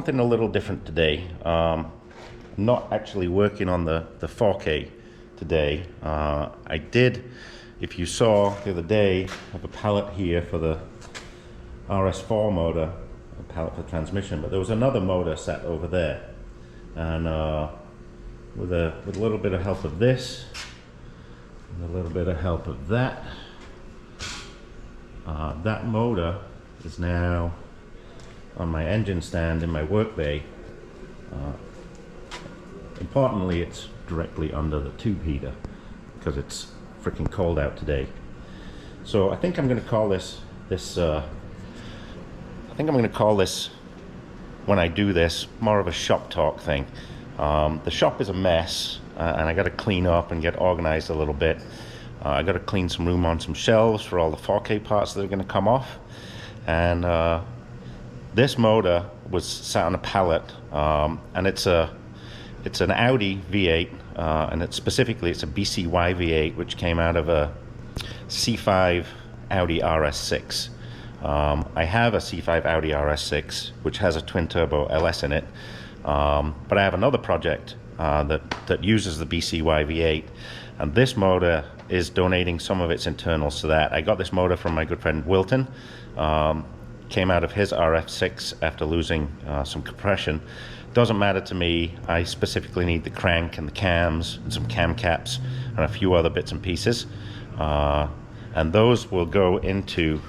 something a little different today. I'm not actually working on the 4K today. I did, if you saw the other day, have a pallet here for the RS4 motor, a pallet for transmission, but there was another motor sat over there, and with a little bit of help of this, and a little bit of help of that, that motor is now on my engine stand in my work bay. Importantly, it's directly under the tube heater because it's freaking cold out today. So I think I'm going to call this when I do this more of a shop talk thing. The shop is a mess, and I got to clean up and get organized a little bit. I got to clean some room on some shelves for all the 4K parts that are going to come off. And this motor was sat on a pallet, and it's an Audi V8, and it's a BCY V8, which came out of a C5 Audi RS6. I have a C5 Audi RS6, which has a twin turbo LS in it, but I have another project that uses the BCY V8, and this motor is donating some of its internals to that. I got this motor from my good friend Wilton. Came out of his RF6 after losing some compression. Doesn't matter to me. I specifically need the crank and the cams and some cam caps and a few other bits and pieces, and those will go into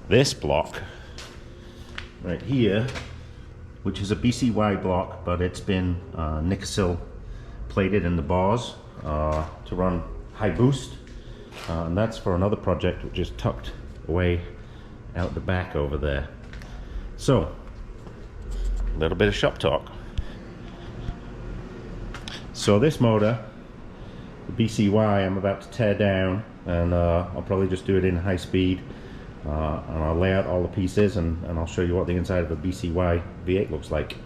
this block right here, which is a BCY block, but it's been Nicosil plated in the bars to run high boost, and that's for another project which is tucked away out the back over there. So a little bit of shop talk. So this motor, the BCY, I'm about to tear down, and I'll probably just do it in high speed, and I'll lay out all the pieces, and I'll show you what the inside of a BCY V8 looks like.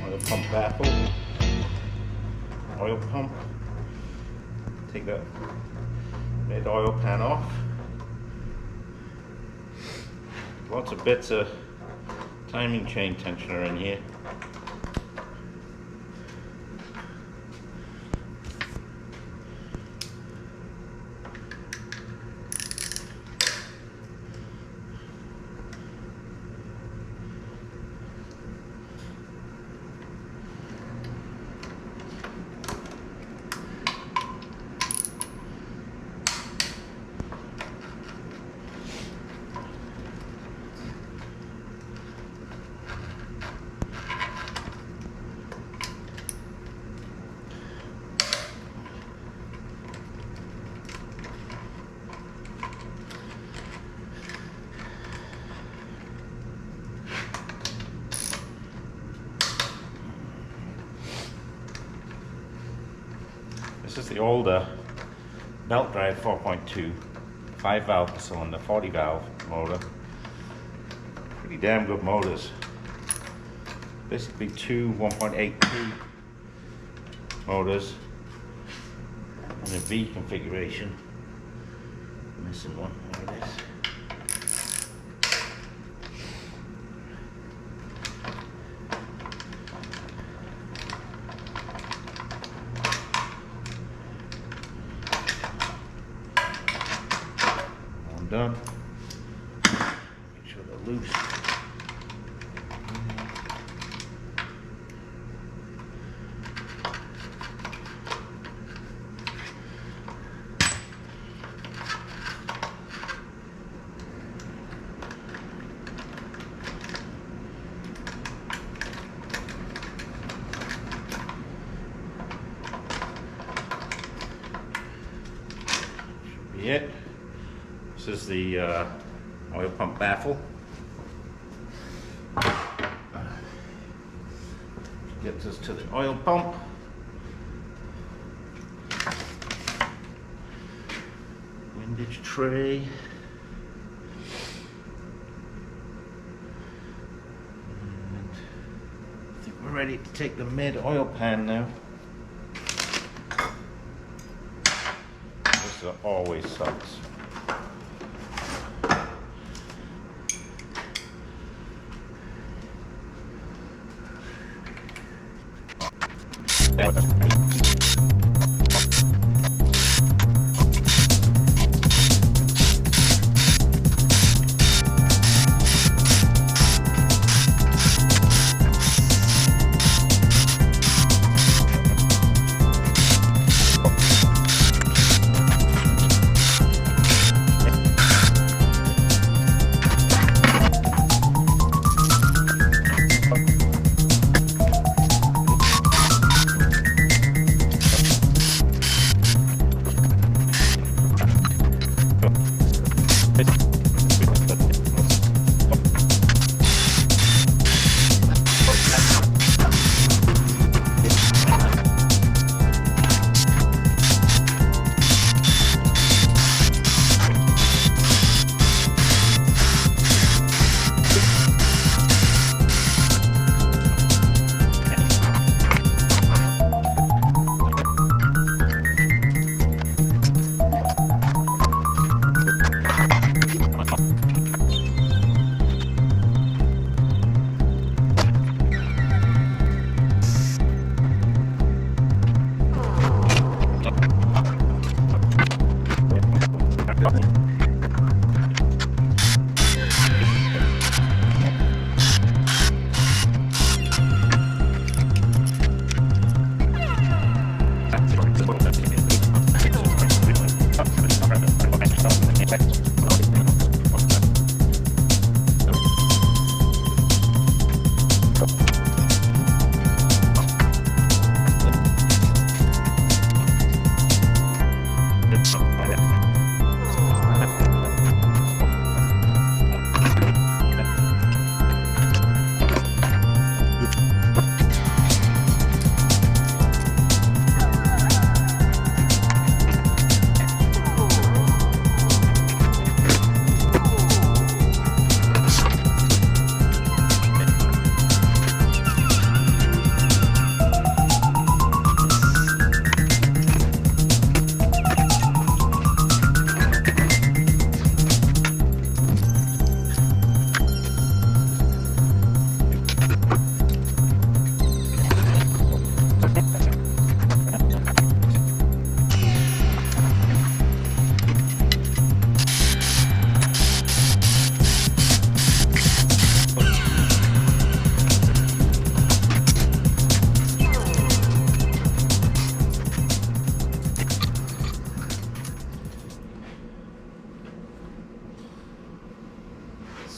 oil pump baffle, oil pump, take the mid oil pan off. Lots of bits of timing chain tensioner in here. This is the older belt drive 4.2, 5 valve per cylinder, 40 valve motor. Pretty damn good motors. Basically two 1.8T motors in a V configuration. Missing one, there it is. Done. Make sure they're loose. Should be it. This is the oil pump baffle. Gets us to the oil pump. Windage tray. And I think we're ready to take the mid oil pan now. This always sucks.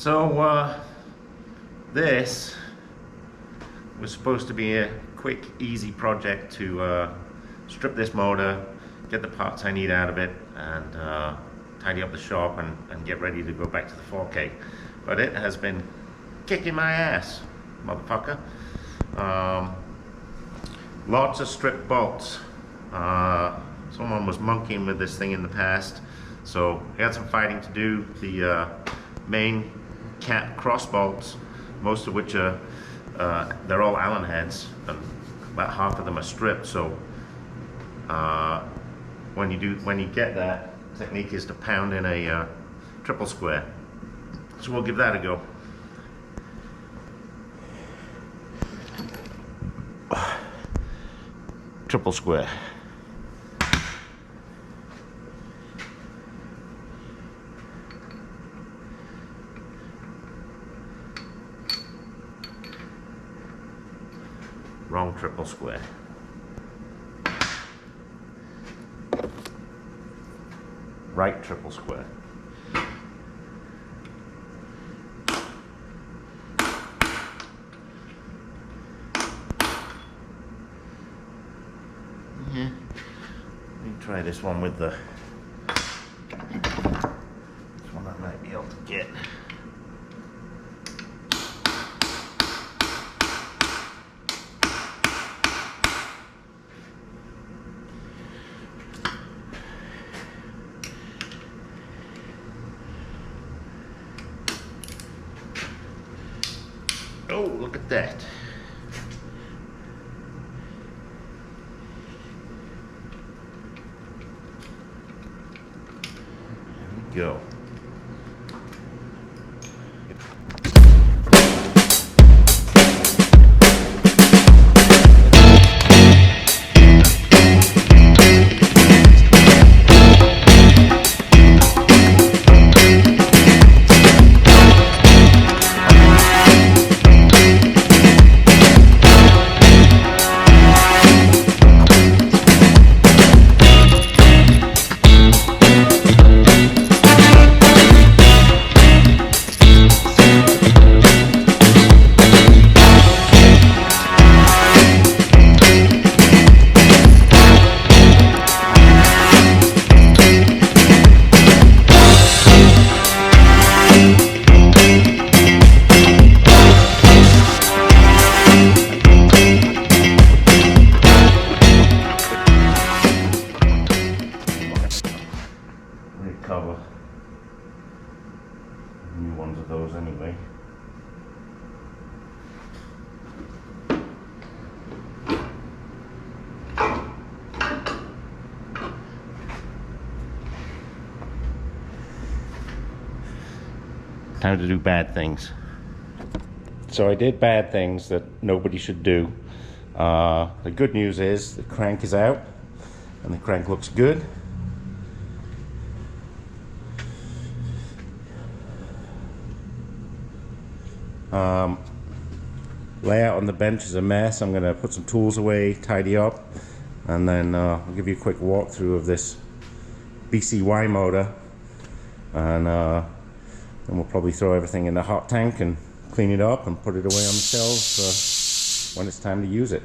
So this was supposed to be a quick, easy project to strip this motor, get the parts I need out of it, and tidy up the shop and get ready to go back to the 4K. But it has been kicking my ass, motherfucker. Lots of stripped bolts. Someone was monkeying with this thing in the past, so I got some fighting to do. The main cap cross bolts, most of which are they're all Allen heads, and about half of them are stripped. So when you get that, technique is to pound in a triple square. So we'll give that a go. Triple square. Wrong triple square. Right triple square. Yeah. Let me try this one with the. This one I might be able to get. Oh, look at that. There we go. Recover new ones of those anyway. Time to do bad things. So I did bad things that nobody should do. The good news is the crank is out and the crank looks good. Layout on the bench is a mess. I'm going to put some tools away, tidy up, and then I'll give you a quick walkthrough of this BCY motor, and then we'll probably throw everything in the hot tank and clean it up and put it away on the shelves when it's time to use it.